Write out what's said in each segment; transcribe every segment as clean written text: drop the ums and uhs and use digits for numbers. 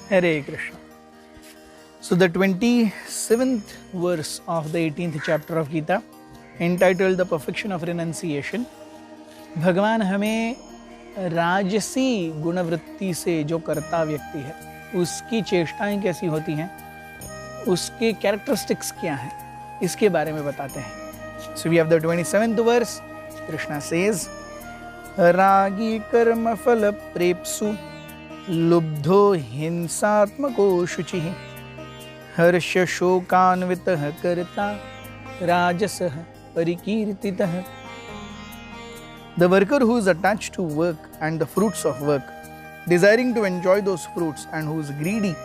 Hare Krishna. So the 27th verse of the 18th chapter of Gita, entitled The Perfection of Renunciation, भगवान हमें राजसी गुणवृत्ति से जो कर्ता व्यक्ति है उसकी चेष्टाएं कैसी होती हैं, उसके कैरेक्टरिस्टिक्स क्या हैं, इसके बारे में बताते हैं. So we have the 27th verse. Krishna says, रागी कर्म फल प्रेप्सु लुब्धो हिंसात्मको शुचिः हर्ष शोकान्वितः कर्ता राजसः परिकीर्तितः. The worker who is attached to work and the fruits of work, desiring to enjoy those fruits, and who is greedy,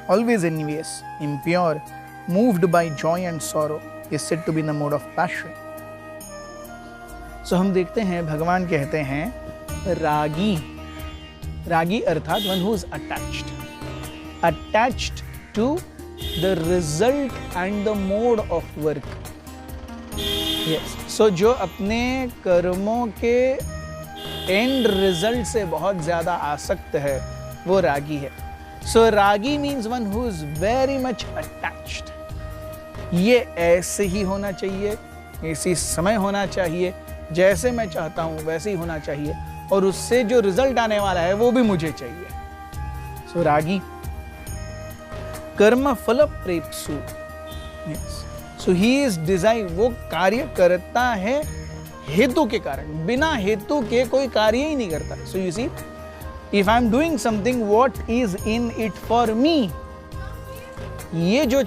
always envious, impure, moved by joy and sorrow, is said to be in the mode of passion. So हम देखते हैं भगवान कहते हैं रागी, रागी अर्थात one who is attached to the result and the mode of work. Yes. So जो अपने कर्मों के एंड रिजल्ट से बहुत ज्यादा आसक्त है वो रागी है. So ragi means one who is very much attached. ये ऐसे ही होना चाहिए, इसी समय होना चाहिए, जैसे मैं चाहता हूं वैसे ही होना चाहिए, और उससे जो रिजल्ट आने वाला है वो भी मुझे चाहिए. So रागी. कर्म फल प्रेप्सु. Yes. So he is desire, वो कार्य करता है हेतु के कारण, बिना हेतु के कोई कार्य ही नहीं करता. So you see, if I am doing something, what is in it for me? ये जो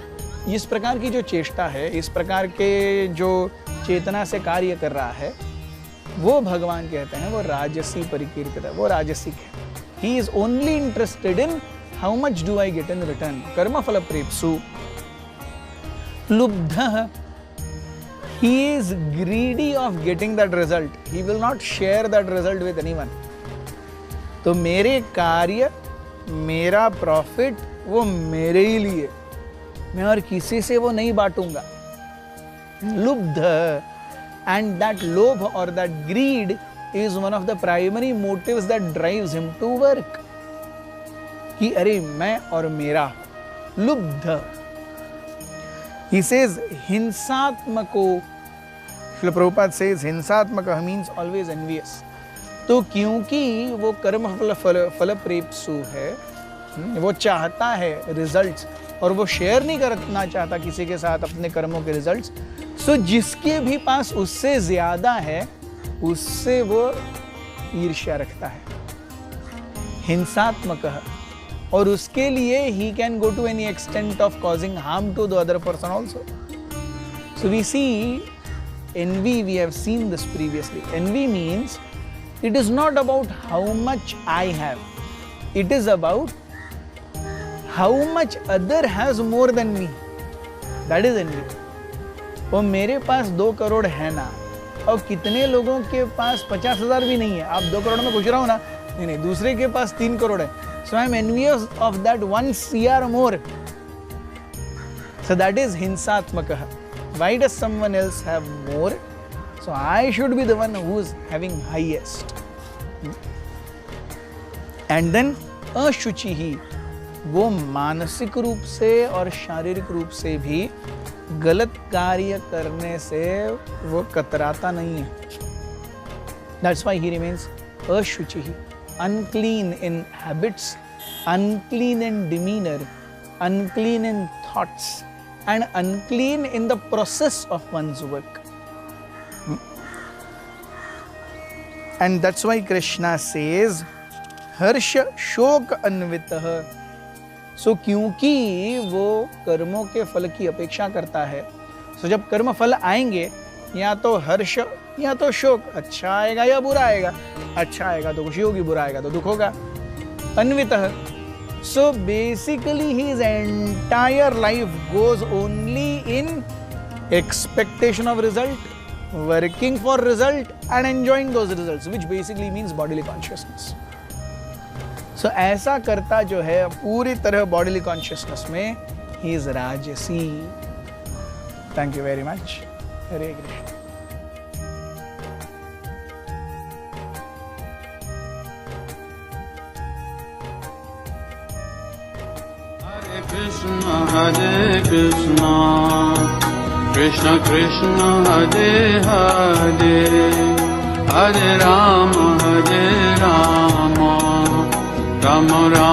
इस प्रकार की जो चेष्टा है, इस प्रकार के जो चेतना से कार्य कर रहा है, वो भगवान कहते हैं वो राजसी परिकीर्तित है, वो राजसिक है. He is only interested in how much do I get in return. कर्म फल प्रेप्सु लुब्धः. He is greedy of getting that result. He will not share that result with anyone. तो मेरे कार्य, मेरा प्रॉफिट वो मेरे ही लिए, मैं और किसी से वो नहीं बांटूंगा. लुब्ध. And that lobh or that greed is one of the primary motives that drives him to work. कि अरे मैं और मेरा. लुब्ध. He says हिंसात्मको. Srila Prabhupada says हिंसात्मक means always envious. तो क्योंकि वो कर्म फल प्रेप्सु है, वो चाहता है रिजल्ट्स और वो शेयर नहीं करना चाहता किसी के साथ अपने कर्मों के रिजल्ट्स. सो जिसके भी पास उससे ज्यादा है उससे वो ईर्ष्या रखता है, हिंसात्मक. और उसके लिए he can go to any extent of causing harm to the other person also. So we see envy, we have seen this previously. Envy means it is not about how much I have, it is about how much other has more than me. That is envy. वो मेरे पास 2 करोड़ है ना, और कितने लोगों के पास 50,000 भी नहीं है. आप 2 करोड़ में खुश रहो ना, नहीं, दूसरे के पास 3 करोड़ है. So I am envious of that 1 CR more. So that is hinsatmaka. Why does someone else have more? So I should be the one who is having highest. And then ashuchihi. वो मानसिक रूप से और शारीरिक रूप से भी गलत कार्य करने से वो कतराता नहीं है. That's why he remains ashuchihi, unclean in habits, unclean in demeanor, unclean in thoughts, and unclean in the process of one's work. And that's why Krishna says harsha shok anvitah. सो क्योंकि वो कर्मों के फल की अपेक्षा करता है, सो जब कर्म फल आएंगे या तो हर्ष या तो शोक, अच्छा आएगा या बुरा आएगा. अच्छा आएगा तो खुशी होगी, बुरा आएगा तो दुख होगा. अन्वितः. So basically his entire life goes only in expectation of result, working for result and enjoying those results, which basically means bodily consciousness. So ऐसा करता जो है पूरी तरह बॉडीली कॉन्शियसनेस में, ही इज राजसी. Thank you very much. Hare Krishna. Hare Krishna, Krishna Krishna Hare Hare, Hare Rama, Rama Rama